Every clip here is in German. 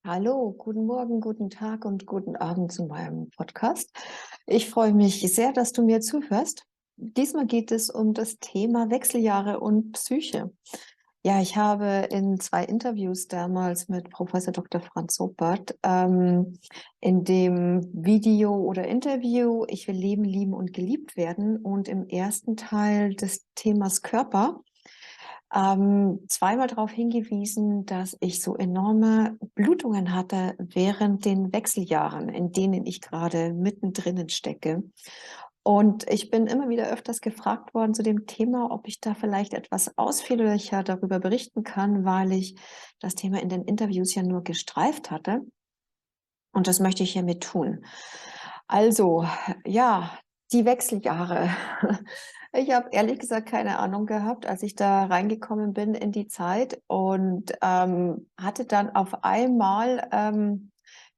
Hallo, guten Morgen, guten Tag und guten Abend zu meinem Podcast. Ich freue mich sehr, dass du mir zuhörst. Diesmal geht es um das Thema Wechseljahre und Psyche. Ja, ich habe in 2 Interviews damals mit Professor Dr. Franz Ruppert, in dem Video oder Interview „Ich will leben, lieben und geliebt werden“ und im ersten Teil des Themas Körper zweimal darauf hingewiesen, dass ich so enorme Blutungen hatte während den Wechseljahren, in denen ich gerade mittendrin stecke. Und ich bin immer wieder öfters gefragt worden zu dem Thema, ob ich da vielleicht etwas ausführlicher darüber berichten kann, weil ich das Thema in den Interviews ja nur gestreift hatte. Und das möchte ich hiermit tun. Also, ja, die Wechseljahre. Ich habe ehrlich gesagt keine Ahnung gehabt, als ich da reingekommen bin in die Zeit und hatte dann auf einmal,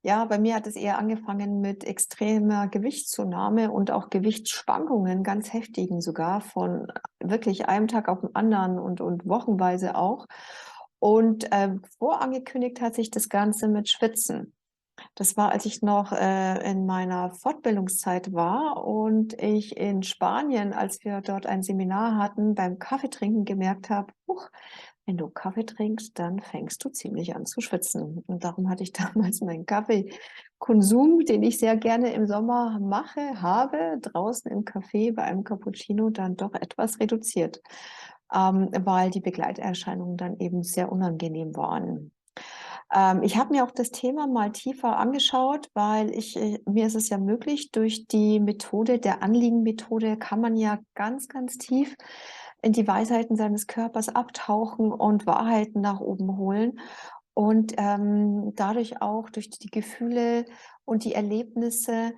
ja, bei mir hat es eher angefangen mit extremer Gewichtszunahme und auch Gewichtsschwankungen, ganz heftigen sogar, von wirklich einem Tag auf den anderen und wochenweise auch. Und vorangekündigt hat sich das Ganze mit Schwitzen. Das war, als ich noch, in meiner Fortbildungszeit war und ich in Spanien, als wir dort ein Seminar hatten, beim Kaffeetrinken gemerkt habe: „Huch, wenn du Kaffee trinkst, dann fängst du ziemlich an zu schwitzen.“ Und darum hatte ich damals meinen Kaffeekonsum, den ich sehr gerne im Sommer habe, draußen im Café bei einem Cappuccino dann doch etwas reduziert, weil die Begleiterscheinungen dann eben sehr unangenehm waren. Ich habe mir auch das Thema mal tiefer angeschaut, weil mir ist es ja möglich, durch die Methode der Anliegenmethode kann man ja ganz, ganz tief in die Weisheiten seines Körpers abtauchen und Wahrheiten nach oben holen und, dadurch auch durch die Gefühle und die Erlebnisse,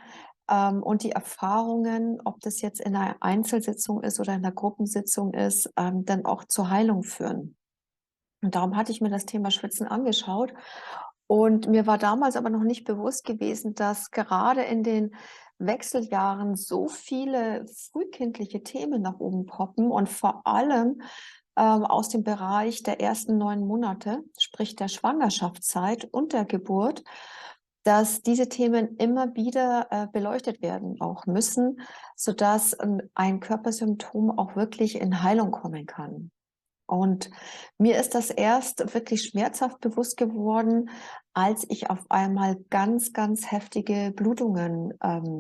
und die Erfahrungen, ob das jetzt in einer Einzelsitzung ist oder in 'ner Gruppensitzung ist, dann auch zur Heilung führen. Und darum hatte ich mir das Thema Schwitzen angeschaut und mir war damals aber noch nicht bewusst gewesen, dass gerade in den Wechseljahren so viele frühkindliche Themen nach oben poppen und vor allem, aus dem Bereich der ersten 9 Monate, sprich der Schwangerschaftszeit und der Geburt, dass diese Themen immer wieder, beleuchtet werden auch müssen, sodass, ein Körpersymptom auch wirklich in Heilung kommen kann. Und mir ist das erst wirklich schmerzhaft bewusst geworden, als ich auf einmal ganz, ganz heftige Blutungen,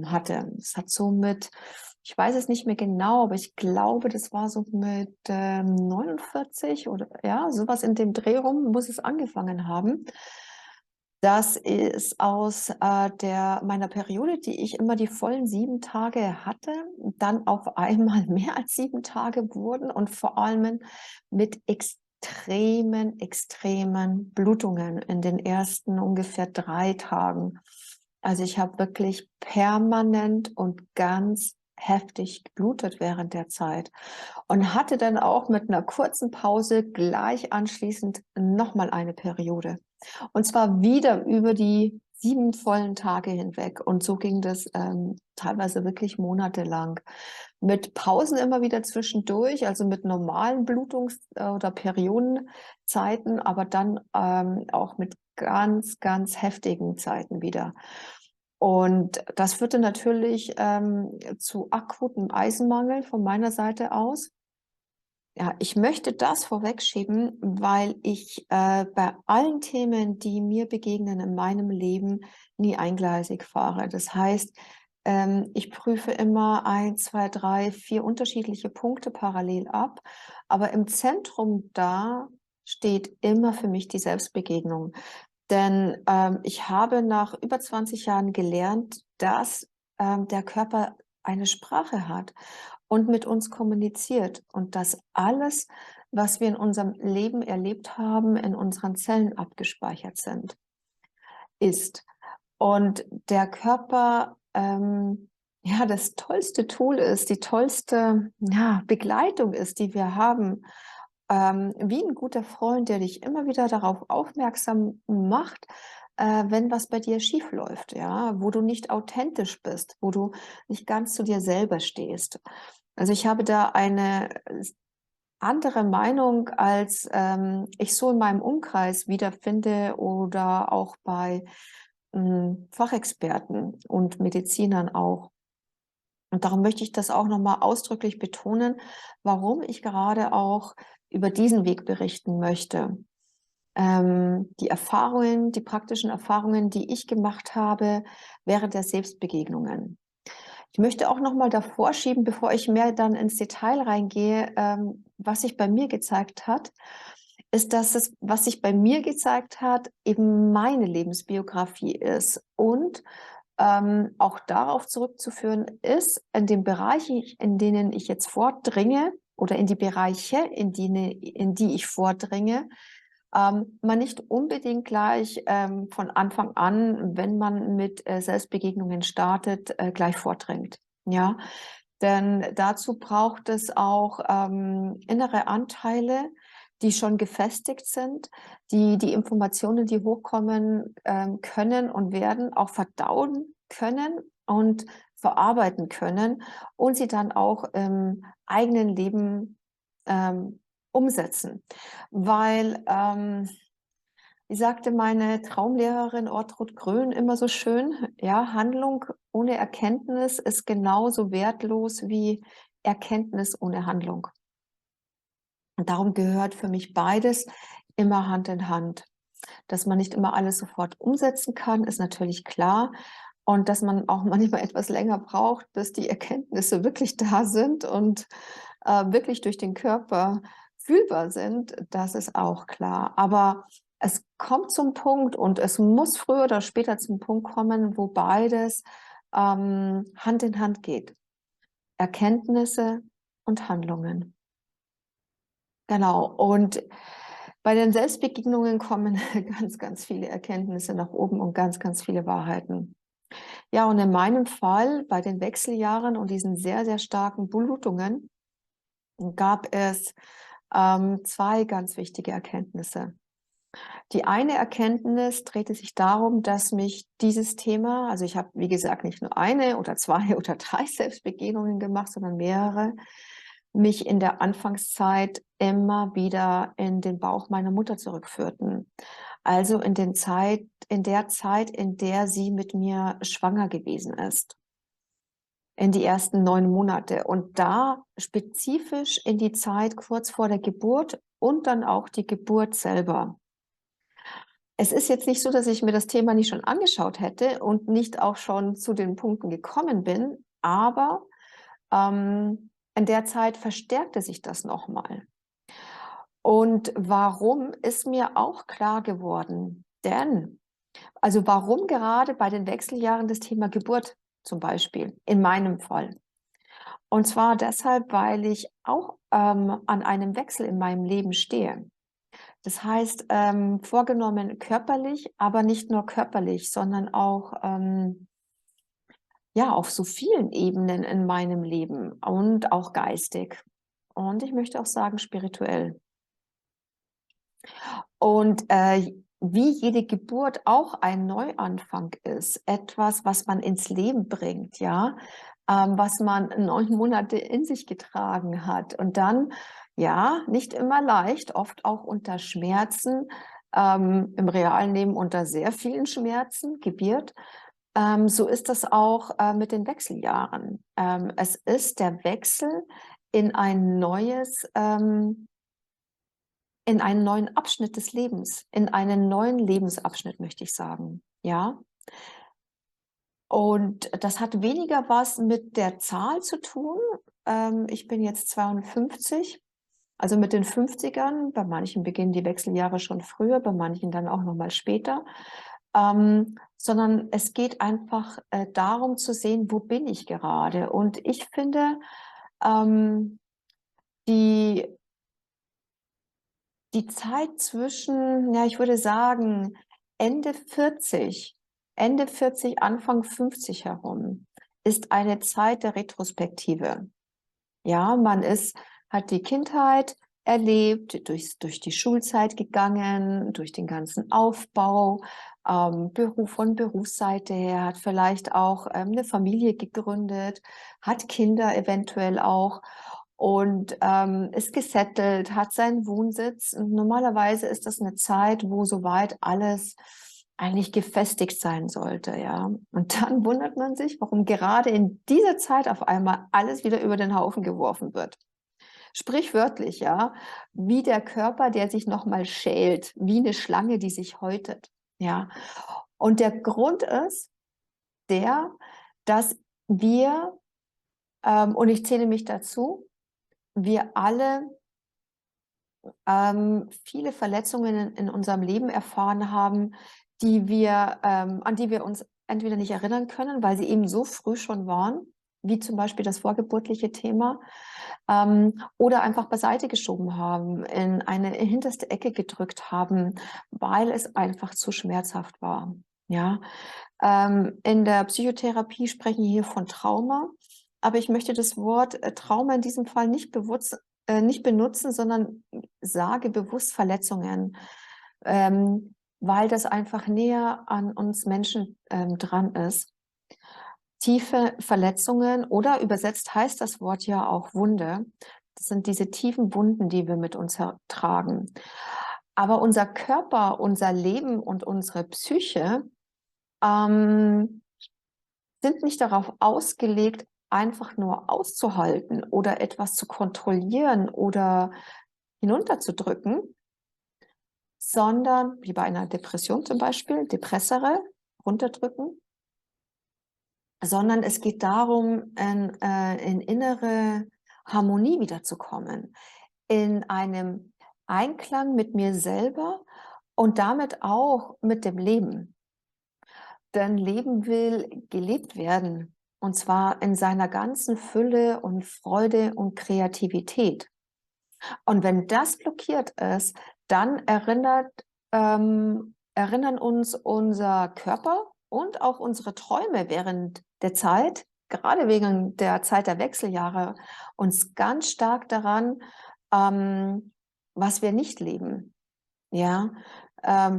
hatte. Es hat so mit ich weiß es nicht mehr genau, aber ich glaube, das war so mit, 49 oder ja, sowas in dem Dreh rum muss es angefangen haben. Das ist aus, der meiner Periode, die ich immer die vollen 7 Tage hatte, dann auf einmal mehr als 7 Tage wurden und vor allem mit extremen Blutungen in den ersten ungefähr 3 Tagen. Also, ich habe wirklich permanent und ganz heftig geblutet während der Zeit und hatte dann auch mit einer kurzen Pause gleich anschließend noch mal eine Periode. Und zwar wieder über die 7 vollen Tage hinweg. Und so ging das, teilweise wirklich monatelang. Mit Pausen immer wieder zwischendurch, also mit normalen oder Periodenzeiten, aber dann, auch mit ganz, ganz heftigen Zeiten wieder. Und das führte natürlich, zu akutem Eisenmangel von meiner Seite aus. Ja, ich möchte das vorwegschieben, weil ich, bei allen Themen, die mir begegnen in meinem Leben, nie eingleisig fahre. Das heißt, ich prüfe immer 1, 2, 3, 4 unterschiedliche Punkte parallel ab, aber im Zentrum da steht immer für mich die Selbstbegegnung. Denn, ich habe nach über 20 Jahren gelernt, dass, der Körper eine Sprache hat und mit uns kommuniziert und dass alles, was wir in unserem Leben erlebt haben, in unseren Zellen abgespeichert ist. Und der Körper, ja, das tollste Tool ist, die tollste, ja, Begleitung ist, die wir haben, wie ein guter Freund, der dich immer wieder darauf aufmerksam macht, wenn was bei dir schief läuft, ja, wo du nicht authentisch bist, wo du nicht ganz zu dir selber stehst. Also, ich habe da andere Meinung, als ich so in meinem Umkreis wiederfinde oder auch bei Fachexperten und Medizinern auch. Und darum möchte ich das auch nochmal ausdrücklich betonen, warum ich gerade auch über diesen Weg berichten möchte. Die Erfahrungen, die praktischen Erfahrungen, die ich gemacht habe während der Selbstbegegnungen. Ich möchte auch noch mal davor schieben, bevor ich mehr dann ins Detail reingehe, was sich bei mir gezeigt hat, ist, dass es, was sich bei mir gezeigt hat, eben meine Lebensbiografie ist und auch darauf zurückzuführen ist, in den Bereichen, in denen ich jetzt vordringe oder in die Bereiche, in die ich vordringe, man nicht unbedingt gleich von Anfang an, wenn man mit Selbstbegegnungen startet, gleich vordringt. Ja, denn dazu braucht es auch innere Anteile, die schon gefestigt sind, die die Informationen, die hochkommen können und werden, auch verdauen können und verarbeiten können und sie dann auch im eigenen Leben umsetzen. Weil, wie sagte meine Traumlehrerin Ortrud Grön immer so schön, ja, Handlung ohne Erkenntnis ist genauso wertlos wie Erkenntnis ohne Handlung. Und darum gehört für mich beides immer Hand in Hand. Dass man nicht immer alles sofort umsetzen kann, ist natürlich klar. Und dass man auch manchmal etwas länger braucht, bis die Erkenntnisse wirklich da sind und wirklich durch den Körper fühlbar sind, das ist auch klar. Aber es kommt zum Punkt und es muss früher oder später zum Punkt kommen, wo beides Hand in Hand geht. Erkenntnisse und Handlungen. Genau. Und bei den Selbstbegegnungen kommen ganz, ganz viele Erkenntnisse nach oben und ganz, ganz viele Wahrheiten. Ja, und in meinem Fall bei den Wechseljahren und diesen sehr, sehr starken Blutungen gab es zwei ganz wichtige Erkenntnisse. Die eine Erkenntnis drehte sich darum, dass mich dieses Thema, also ich habe, wie gesagt, nicht nur eine oder zwei oder drei Selbstbegegnungen gemacht, sondern mehrere, mich in der Anfangszeit immer wieder in den Bauch meiner Mutter zurückführten. Also in der Zeit, in der sie mit mir schwanger gewesen ist. In die ersten 9 Monate. Und da spezifisch in die Zeit kurz vor der Geburt und dann auch die Geburt selber. Es ist jetzt nicht so, dass ich mir das Thema nicht schon angeschaut hätte und nicht auch schon zu den Punkten gekommen bin, aber in der Zeit verstärkte sich das nochmal. Und warum ist mir auch klar geworden? Denn, also warum gerade bei den Wechseljahren das Thema Geburt zum Beispiel, in meinem Fall? Und zwar deshalb, weil ich auch an einem Wechsel in meinem Leben stehe. Das heißt, vorgenommen körperlich, aber nicht nur körperlich, sondern auch ja, auf so vielen Ebenen in meinem Leben und auch geistig. Und ich möchte auch sagen, spirituell. Und wie jede Geburt auch ein Neuanfang ist, etwas, was man ins Leben bringt, ja, was man 9 Monate in sich getragen hat. Und dann, ja, nicht immer leicht, oft auch unter Schmerzen, im realen Leben unter sehr vielen Schmerzen, gebiert. So ist das auch mit den Wechseljahren. Es ist der Wechsel in ein neues, in einen neuen Abschnitt des Lebens, in einen neuen Lebensabschnitt, möchte ich sagen. Ja. Und das hat weniger was mit der Zahl zu tun. Ich bin jetzt 52, also mit den 50ern. Bei manchen beginnen die Wechseljahre schon früher, bei manchen dann auch noch mal später. Sondern es geht einfach darum zu sehen, wo bin ich gerade. Und ich finde, die die Zeit zwischen, ja, ich würde sagen, Ende 40, Ende 40, Anfang 50 herum, ist eine Zeit der Retrospektive. Ja, man hat die Kindheit erlebt, durch die Schulzeit gegangen, durch den ganzen Aufbau, von Berufsseite her, hat vielleicht auch eine Familie gegründet, hat Kinder eventuell auch. und ist gesettelt, hat seinen Wohnsitz. Und normalerweise ist das eine Zeit, wo soweit alles eigentlich gefestigt sein sollte, ja. Und dann wundert man sich, warum gerade in dieser Zeit auf einmal alles wieder über den Haufen geworfen wird. Sprichwörtlich, ja, wie der Körper, der sich nochmal schält, wie eine Schlange, die sich häutet, ja. Und der Grund ist der, dass wir, und ich zähle mich dazu, wir alle viele Verletzungen in unserem Leben erfahren haben, an die wir uns entweder nicht erinnern können, weil sie eben so früh schon waren, wie zum Beispiel das vorgeburtliche Thema, oder einfach beiseite geschoben haben, in eine hinterste Ecke gedrückt haben, weil es einfach zu schmerzhaft war. Ja, in der Psychotherapie sprechen wir hier von Trauma, aber ich möchte das Wort Trauma in diesem Fall nicht benutzen, sondern sage bewusst Verletzungen, weil das einfach näher an uns Menschen dran ist. Tiefe Verletzungen oder übersetzt heißt das Wort ja auch Wunde. Das sind diese tiefen Wunden, die wir mit uns tragen. Aber unser Körper, unser Leben und unsere Psyche sind nicht darauf ausgelegt, einfach nur auszuhalten oder etwas zu kontrollieren oder hinunterzudrücken, sondern wie bei einer Depression zum Beispiel, Depressere runterdrücken, sondern es geht darum, in innere Harmonie wiederzukommen, in einem Einklang mit mir selber und damit auch mit dem Leben. Denn Leben will gelebt werden, und zwar in seiner ganzen Fülle und Freude und Kreativität. Und wenn das blockiert ist, dann erinnern uns unser Körper und auch unsere Träume während der Zeit, gerade wegen der Zeit der Wechseljahre, uns ganz stark daran, was wir nicht leben. Ja,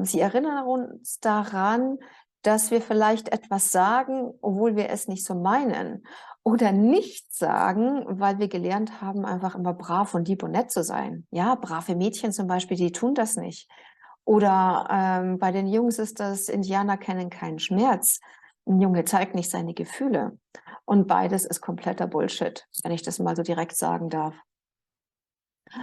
sie erinnern uns daran, dass wir vielleicht etwas sagen, obwohl wir es nicht so meinen. Oder nicht sagen, weil wir gelernt haben, einfach immer brav und lieb und nett zu sein. Ja, brave Mädchen zum Beispiel, die tun das nicht. Oder bei den Jungs ist das, Indianer kennen keinen Schmerz. Ein Junge zeigt nicht seine Gefühle. Und beides ist kompletter Bullshit, wenn ich das mal so direkt sagen darf.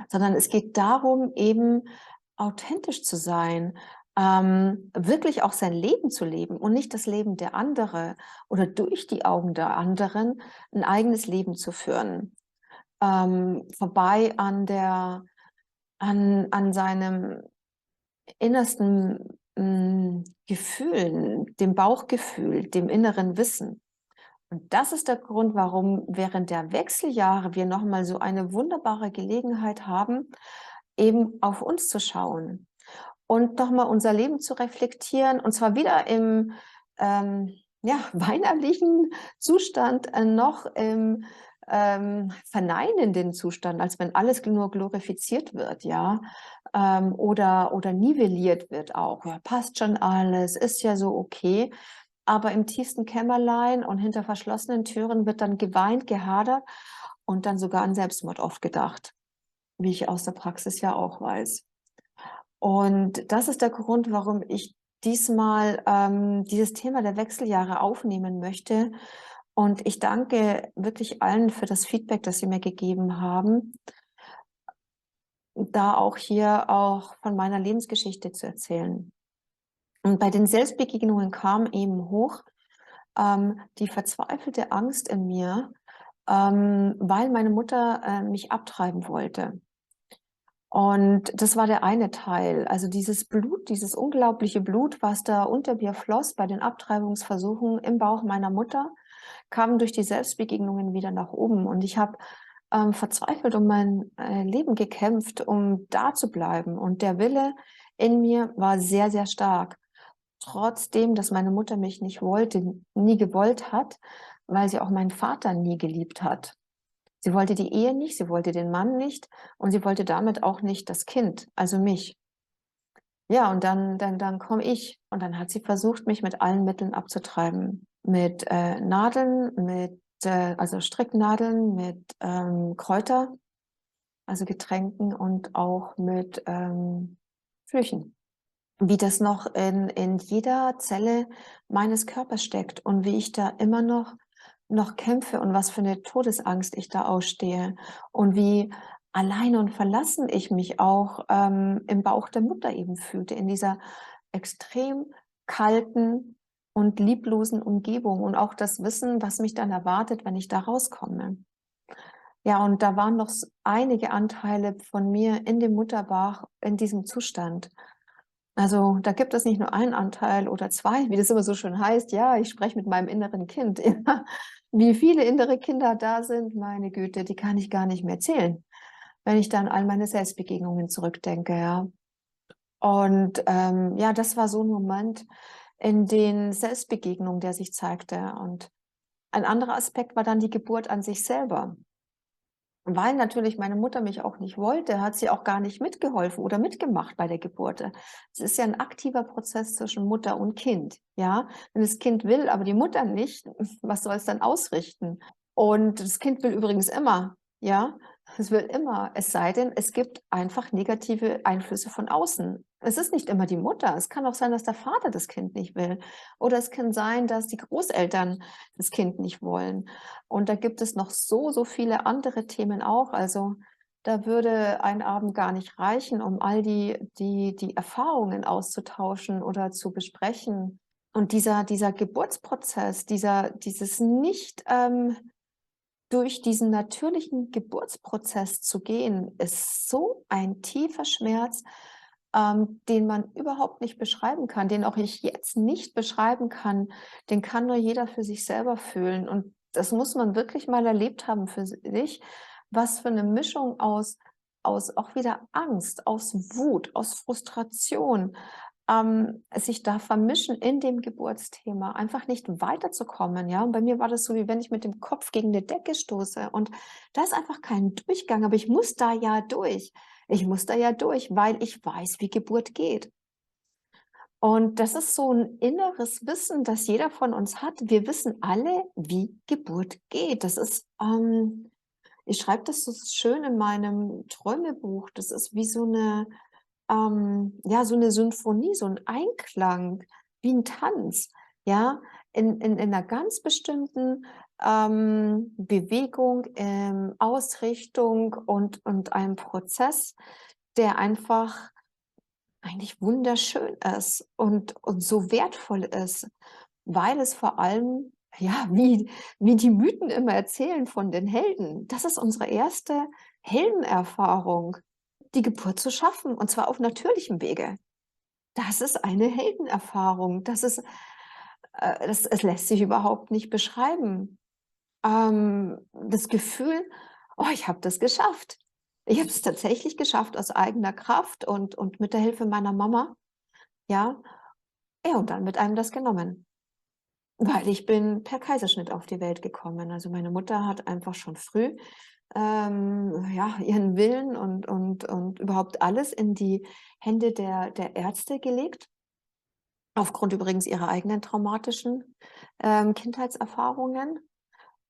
Sondern es geht darum, eben authentisch zu sein, wirklich auch sein Leben zu leben und nicht das Leben der anderen oder durch die Augen der anderen ein eigenes Leben zu führen. Vorbei an seinem innersten Gefühlen, dem Bauchgefühl, dem inneren Wissen. Und das ist der Grund, warum während der Wechseljahre wir nochmal so eine wunderbare Gelegenheit haben, eben auf uns zu schauen und nochmal unser Leben zu reflektieren, und zwar wieder im ja, weinerlichen Zustand, noch im verneinenden Zustand, als wenn alles nur glorifiziert wird, ja, oder nivelliert wird auch. Ja, passt schon alles, ist ja so okay. Aber im tiefsten Kämmerlein und hinter verschlossenen Türen wird dann geweint, gehadert und dann sogar an Selbstmord oft gedacht, wie ich aus der Praxis ja auch weiß. Und das ist der Grund, warum ich diesmal dieses Thema der Wechseljahre aufnehmen möchte. Und ich danke wirklich allen für das Feedback, das sie mir gegeben haben, da auch hier auch von meiner Lebensgeschichte zu erzählen. Und bei den Selbstbegegnungen kam eben hoch die verzweifelte Angst in mir, weil meine Mutter mich abtreiben wollte. Und das war der eine Teil. Also dieses Blut, dieses unglaubliche Blut, was da unter mir floss bei den Abtreibungsversuchen im Bauch meiner Mutter, kam durch die Selbstbegegnungen wieder nach oben. Und ich habe verzweifelt um mein Leben gekämpft, um da zu bleiben. Und der Wille in mir war sehr, sehr stark. Trotzdem, dass meine Mutter mich nicht wollte, nie gewollt hat, weil sie auch meinen Vater nie geliebt hat. Sie wollte die Ehe nicht, sie wollte den Mann nicht und sie wollte damit auch nicht das Kind, also mich. Ja, und dann komme ich und dann hat sie versucht, mich mit allen Mitteln abzutreiben. Mit Nadeln, also Stricknadeln, mit Kräuter, also Getränken und auch mit Flüchen. Wie das noch in jeder Zelle meines Körpers steckt und wie ich da immer noch kämpfe und was für eine Todesangst ich da ausstehe und wie allein und verlassen ich mich auch im Bauch der Mutter eben fühlte, in dieser extrem kalten und lieblosen Umgebung und auch das Wissen, was mich dann erwartet, wenn ich da rauskomme. Ja, und da waren noch einige Anteile von mir in dem Mutterbauch in diesem Zustand. Also, da gibt es nicht nur einen Anteil oder 2, wie das immer so schön heißt. Ja, ich spreche mit meinem inneren Kind. Ja, wie viele innere Kinder da sind, meine Güte, die kann ich gar nicht mehr zählen, wenn ich dann an all meine Selbstbegegnungen zurückdenke, ja. Und, ja, das war so ein Moment in den Selbstbegegnungen, der sich zeigte. Und ein anderer Aspekt war dann die Geburt an sich selber. Weil natürlich meine Mutter mich auch nicht wollte, hat sie auch gar nicht mitgeholfen oder mitgemacht bei der Geburt. Es ist ja ein aktiver Prozess zwischen Mutter und Kind, ja? Wenn das Kind will, aber die Mutter nicht, was soll es dann ausrichten? Und das Kind will übrigens immer, ja? Es will immer, es sei denn, es gibt einfach negative Einflüsse von außen. Es ist nicht immer die Mutter. Es kann auch sein, dass der Vater das Kind nicht will. Oder es kann sein, dass die Großeltern das Kind nicht wollen. Und da gibt es noch so viele andere Themen auch. Also da würde ein Abend gar nicht reichen, um all die Erfahrungen auszutauschen oder zu besprechen. Und dieser Geburtsprozess, dieses nicht durch diesen natürlichen Geburtsprozess zu gehen, ist so ein tiefer Schmerz, den man überhaupt nicht beschreiben kann, den auch ich jetzt nicht beschreiben kann. Den kann nur jeder für sich selber fühlen. Und das muss man wirklich mal erlebt haben für sich, was für eine Mischung aus auch wieder Angst, aus Wut, aus Frustration, sich da vermischen in dem Geburtsthema, einfach nicht weiterzukommen, ja. Und bei mir war das so, wie wenn ich mit dem Kopf gegen eine Decke stoße und da ist einfach kein Durchgang, aber ich muss da ja durch. Ich muss da ja durch, weil ich weiß, wie Geburt geht. Und das ist so ein inneres Wissen, das jeder von uns hat. Wir wissen alle, wie Geburt geht. Das ist, ich schreibe das so schön in meinem Träumebuch. Das ist wie so eine ja, so eine Symphonie, so ein Einklang, wie ein Tanz, ja, in 'ner ganz bestimmten, Bewegung, Ausrichtung und einem Prozess, der einfach eigentlich wunderschön ist und so wertvoll ist, weil es vor allem, ja, wie die Mythen immer erzählen von den Helden. Das ist unsere erste Heldenerfahrung, die Geburt zu schaffen, und zwar auf natürlichem Wege. Das ist eine Heldenerfahrung. Das ist es lässt sich überhaupt nicht beschreiben. Das Gefühl: „Oh, ich habe das geschafft.“ Ich habe es tatsächlich geschafft aus eigener Kraft und mit der Hilfe meiner Mama, ja. Ja, und dann wird einem das genommen, weil ich bin per Kaiserschnitt auf die Welt gekommen. Also, meine Mutter hat einfach schon früh, ja, ihren Willen und überhaupt alles in die Hände der Ärzte gelegt. Aufgrund übrigens ihrer eigenen traumatischen, Kindheitserfahrungen.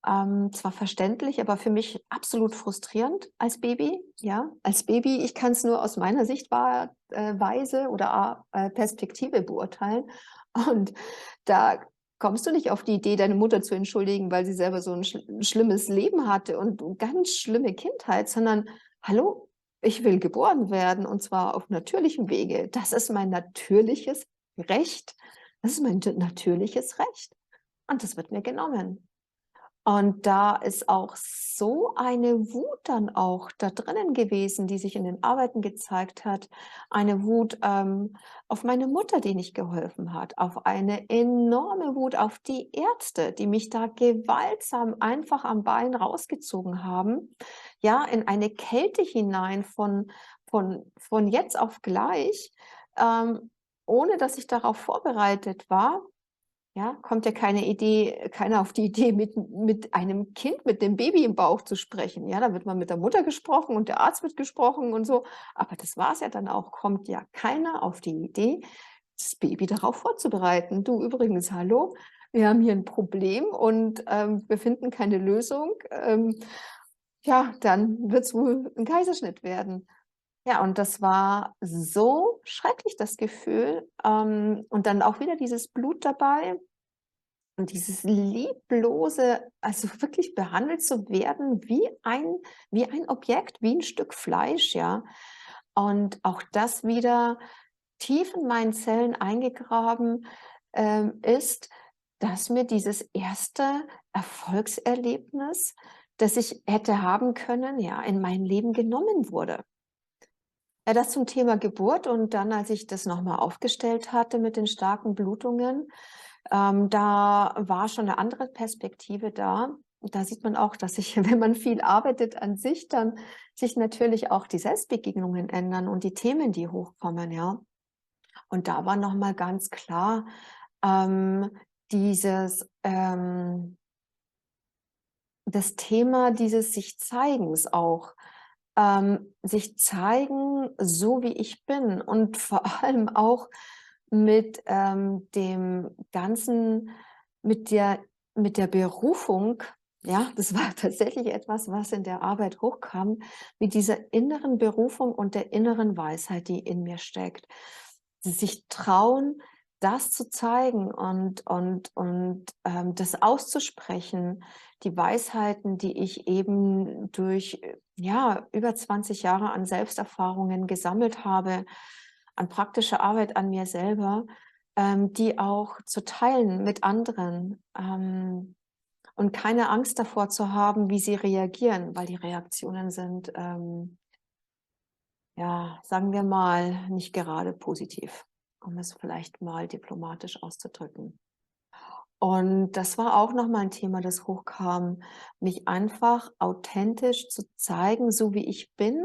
Zwar verständlich, aber für mich absolut frustrierend als Baby, ja. Als Baby, ich kann es nur aus meiner Weise oder, Perspektive beurteilen. Und da kommst du nicht auf die Idee, deine Mutter zu entschuldigen, weil sie selber so ein schlimmes Leben hatte und ganz schlimme Kindheit, sondern: „Hallo, ich will geboren werden und zwar auf natürlichem Wege. Das ist mein natürliches Recht. Das ist mein natürliches Recht und das wird mir genommen.“ Und da ist auch so eine Wut dann auch da drinnen gewesen, die sich in den Arbeiten gezeigt hat. Eine Wut, auf meine Mutter, die nicht geholfen hat, auf eine enorme Wut auf die Ärzte, die mich da gewaltsam einfach am Bein rausgezogen haben, ja, in eine Kälte hinein von jetzt auf gleich, ohne dass ich darauf vorbereitet war. Ja, kommt ja keiner auf die Idee, mit einem Kind, mit dem Baby im Bauch zu sprechen. Ja, da wird mal mit der Mutter gesprochen und der Arzt wird gesprochen und so. Aber das war es ja dann auch. Kommt ja keiner auf die Idee, das Baby darauf vorzubereiten. Du übrigens, hallo, wir haben hier ein Problem und wir finden keine Lösung. ja, dann wird es wohl ein Kaiserschnitt werden. Ja, und das war so schrecklich, das Gefühl. Und dann auch wieder dieses Blut dabei und dieses lieblose, also wirklich behandelt zu werden wie ein Objekt, wie ein Stück Fleisch, ja. Und auch das wieder tief in meinen Zellen eingegraben, ist, dass mir dieses erste Erfolgserlebnis, das ich hätte haben können, ja, in mein Leben genommen wurde. Ja, das zum Thema Geburt und dann, als ich das noch mal aufgestellt hatte mit den starken Blutungen, da war schon eine andere Perspektive da. Da sieht man auch, dass sich, wenn man viel arbeitet an sich, dann sich natürlich auch die Selbstbegegnungen ändern und die Themen, die hochkommen, ja. Und da war noch mal ganz klar, ähm, dieses, das Thema dieses Sich-Zeigens auch. Sich zeigen, so wie ich bin und vor allem auch mit, dem Ganzen mit der Berufung, ja, das war tatsächlich etwas, was in der Arbeit hochkam, mit dieser inneren Berufung und der inneren Weisheit, die in mir steckt. Sich trauen, das zu zeigen und das auszusprechen, die Weisheiten, die ich eben durch, ja, über 20 Jahre an Selbsterfahrungen gesammelt habe, an praktischer Arbeit an mir selber, die auch zu teilen mit anderen, und keine Angst davor zu haben, wie sie reagieren, weil die Reaktionen sind, ja, sagen wir mal, nicht gerade positiv, um es vielleicht mal diplomatisch auszudrücken. Und das war auch noch mal ein Thema, das hochkam, mich einfach authentisch zu zeigen, so wie ich bin,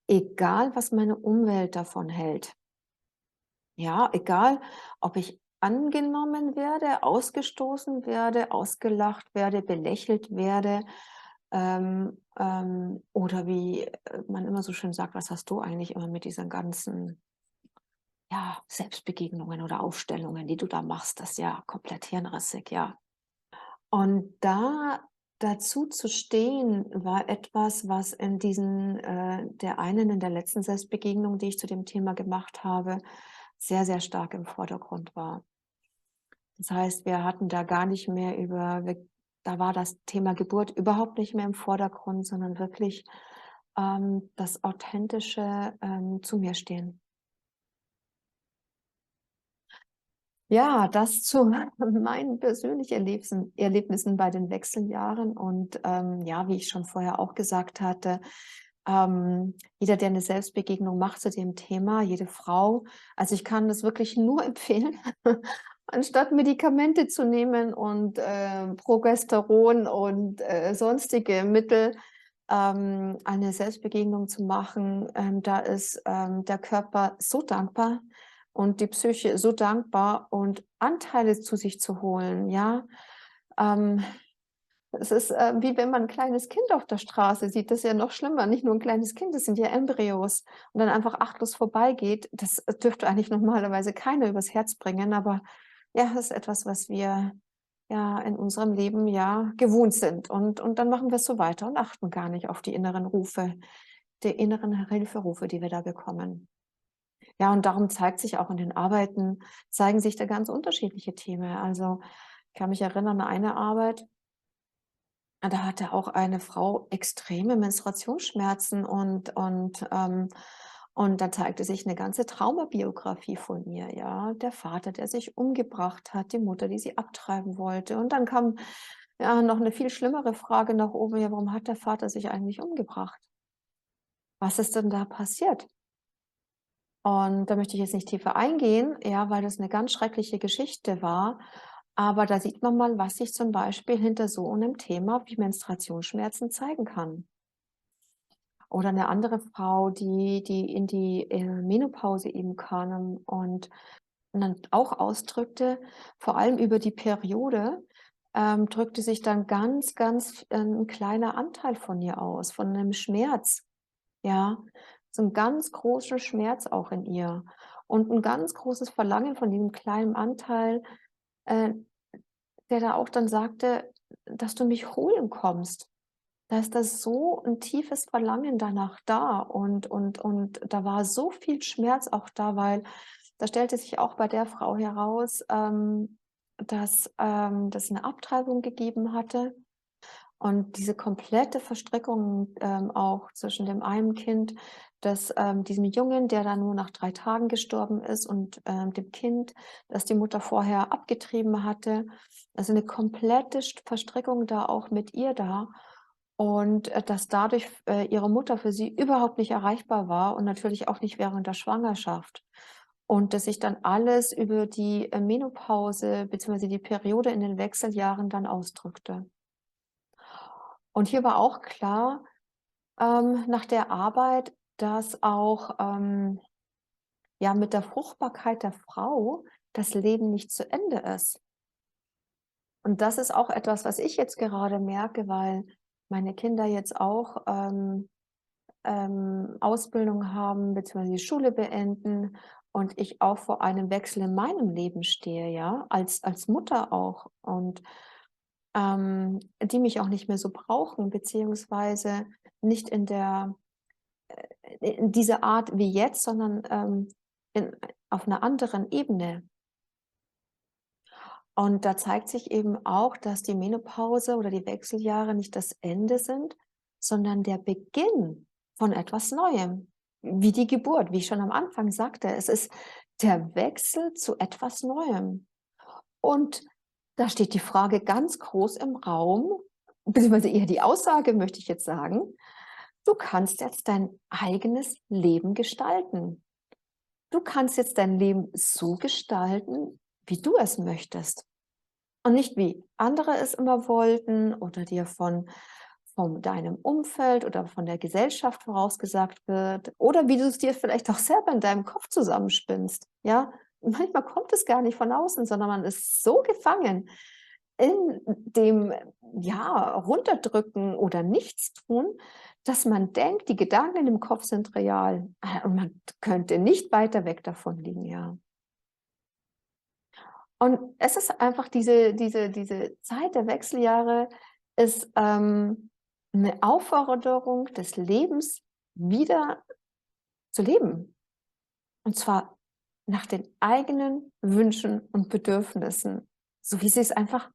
egal was meine Umwelt davon hält. Ja, egal, ob ich angenommen werde, ausgestoßen werde, ausgelacht werde, belächelt werde, oder wie, man immer so schön sagt: „Was hast du eigentlich immer mit diesen ganzen, ja, Selbstbegegnungen oder Aufstellungen, die du da machst? Das ist ja komplett hirnrissig“, ja. Und dazu zu stehen, war etwas, was in diesen in der letzten Selbstbegegnung, die ich zu dem Thema gemacht habe, sehr, sehr stark im Vordergrund war. Das heißt, wir hatten da gar nicht mehr da war das Thema Geburt überhaupt nicht mehr im Vordergrund, sondern wirklich, das authentische, zu mir stehen. Ja, das zu meinen persönlichen Erlebnissen bei den Wechseljahren und, ja, wie ich schon vorher auch gesagt hatte, jeder, der eine Selbstbegegnung macht zu dem Thema, jede Frau, also, ich kann das wirklich nur empfehlen, anstatt Medikamente zu nehmen und, Progesteron und, sonstige Mittel, eine Selbstbegegnung zu machen. Da ist, der Körper so dankbar und die Psyche so dankbar und Anteile zu sich zu holen, ja. Ähm, Es ist, wie wenn man ein kleines Kind auf der Straße sieht, das ist ja noch schlimmer, nicht nur ein kleines Kind, das sind ja Embryos und dann einfach achtlos vorbeigeht. Das dürfte eigentlich normalerweise keiner übers Herz bringen, aber ja, das ist etwas, was wir ja in unserem Leben ja gewohnt sind und dann machen wir es so weiter und achten gar nicht auf die inneren Rufe, die inneren Hilferufe, die wir da bekommen. Ja, und darum zeigt sich auch in den Arbeiten zeigen sich da ganz unterschiedliche Themen. Also, ich kann mich erinnern an eine Arbeit, da hatte auch eine Frau extreme Menstruationsschmerzen und da zeigte sich eine ganze Traumabiografie von ihr, ja. Der Vater, der sich umgebracht hat, die Mutter, die sie abtreiben wollte. Und dann kam, ja, noch eine viel schlimmere Frage nach oben: „Ja, warum hat der Vater sich eigentlich umgebracht? Was ist denn da passiert?“ Und da möchte ich jetzt nicht tiefer eingehen, ja, weil das eine ganz schreckliche Geschichte war. Aber da sieht man mal, was sich zum Beispiel hinter so einem Thema wie Menstruationsschmerzen zeigen kann. Oder eine andere Frau, die in die, Menopause eben kam und dann auch ausdrückte, vor allem über die Periode, drückte sich dann ganz, 'n kleiner Anteil von ihr aus, von einem Schmerz. Ja, so 'n ganz großen Schmerz auch in ihr und 'n ganz großes Verlangen von diesem kleinen Anteil, äh, der da auch dann sagte: „Dass du mich holen kommst.“ Da ist da so ein tiefes Verlangen danach da und da war so viel Schmerz auch da, weil da stellte sich auch bei der Frau heraus, dass das 'ne Abtreibung gegeben hatte und diese komplette Verstrickung, auch zwischen dem einen Kind, diesem Jungen, der dann nur nach 3 Tagen gestorben ist und, dem Kind, das die Mutter vorher abgetrieben hatte. Also, eine komplette Verstrickung da auch mit ihr da und, dass dadurch, ihre Mutter für sie überhaupt nicht erreichbar war und natürlich auch nicht während der Schwangerschaft. Und dass sich dann alles über die, Menopause beziehungsweise die Periode in den Wechseljahren dann ausdrückte. Und hier war auch klar, nach der Arbeit, dass auch, ja, mit der Fruchtbarkeit der Frau das Leben nicht zu Ende ist. Und das ist auch etwas, was ich jetzt gerade merke, weil meine Kinder jetzt auch, Ausbildung haben beziehungsweise die Schule beenden und ich auch vor einem Wechsel in meinem Leben stehe, ja, als Mutter auch und, die mich auch nicht mehr so brauchen, beziehungsweise nicht in dieser Art wie jetzt, sondern, auf einer anderen Ebene. Und da zeigt sich eben auch, dass die Menopause oder die Wechseljahre nicht das Ende sind, sondern der Beginn von etwas Neuem, wie die Geburt, wie ich schon am Anfang sagte. Es ist der Wechsel zu etwas Neuem. Und da steht die Frage ganz groß im Raum, beziehungsweise eher die Aussage, möchte ich jetzt sagen: Du kannst jetzt dein eigenes Leben gestalten. Du kannst jetzt dein Leben so gestalten, wie du es möchtest. Und nicht wie andere es immer wollten oder dir von deinem Umfeld oder von der Gesellschaft vorausgesagt wird oder wie du es dir vielleicht auch selber in deinem Kopf zusammenspinnst, ja? Manchmal kommt es gar nicht von außen, sondern man ist so gefangen in dem, ja, Runterdrücken oder Nichtstun, dass man denkt, die Gedanken im Kopf sind real, und man könnte nicht weiter weg davon liegen, ja. Und es ist einfach diese Zeit der Wechseljahre ist, 'ne Aufforderung des Lebens wieder zu leben. Und zwar nach den eigenen Wünschen und Bedürfnissen, so wie sich's einfach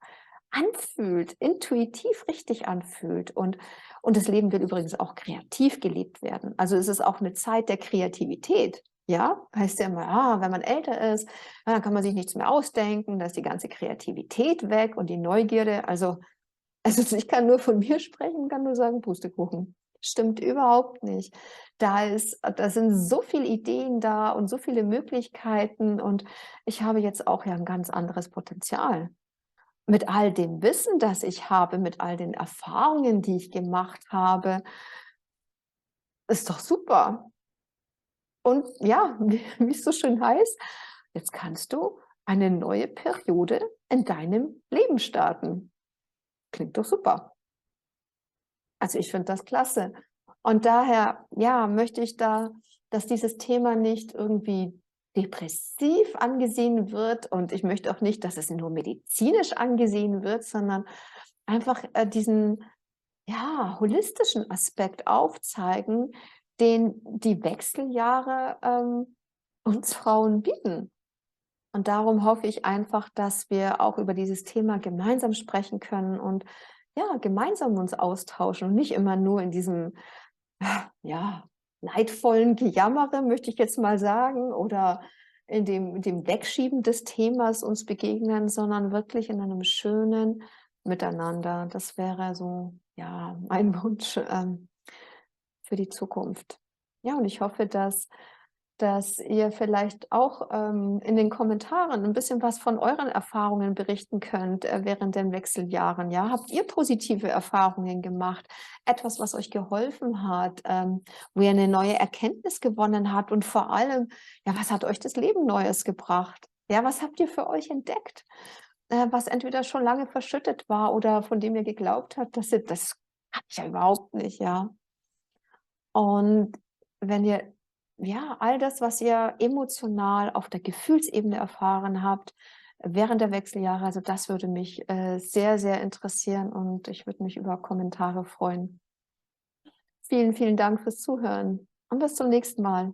anfühlt, intuitiv richtig anfühlt. Und das Leben will übrigens auch kreativ gelebt werden. Also, es ist auch eine Zeit der Kreativität, ja? Heißt ja immer, wenn man älter ist, dann kann man sich nichts mehr ausdenken, da ist die ganze Kreativität weg und die Neugierde. Also, ich kann nur von mir sprechen, kann nur sagen: „Pustekuchen.“ Stimmt überhaupt nicht. Da sind so viele Ideen da und so viele Möglichkeiten und ich habe jetzt auch ja ein ganz anderes Potenzial. Mit all dem Wissen, das ich habe, mit all den Erfahrungen, die ich gemacht habe, ist doch super. Und ja, wie es so schön heißt, jetzt kannst du eine neue Periode in deinem Leben starten. Klingt doch super. Also, ich finde das klasse. Und daher, ja, möchte ich dass dieses Thema nicht irgendwie depressiv angesehen wird und ich möchte auch nicht, dass es nur medizinisch angesehen wird, sondern einfach, diesen, ja, holistischen Aspekt aufzeigen, den die Wechseljahre, uns Frauen bieten. Und darum hoffe ich einfach, dass wir auch über dieses Thema gemeinsam sprechen können und ja, gemeinsam uns austauschen und nicht immer nur in diesem, ja, leidvollen Gejammere, möchte ich jetzt mal sagen, oder in dem Wegschieben des Themas uns begegnen, sondern wirklich in einem schönen Miteinander. Das wäre so, ja, mein Wunsch, für die Zukunft. Ja, und ich hoffe, dass ihr vielleicht auch, in den Kommentaren ein bisschen was von euren Erfahrungen berichten könnt, während den Wechseljahren, ja? Habt ihr positive Erfahrungen gemacht? Etwas, was euch geholfen hat, wo ihr eine neue Erkenntnis gewonnen habt und vor allem, ja, was hat euch das Leben Neues gebracht? Ja, was habt ihr für euch entdeckt, was entweder schon lange verschüttet war oder von dem ihr geglaubt habt, dass ihr das habe ich ja überhaupt nicht, ja? Und wenn ihr, ja, all das, was ihr emotional auf der Gefühlsebene erfahren habt, während der Wechseljahre? Also das würde mich sehr, sehr interessieren und ich würde mich über Kommentare freuen. Vielen, vielen Dank fürs Zuhören und bis zum nächsten Mal.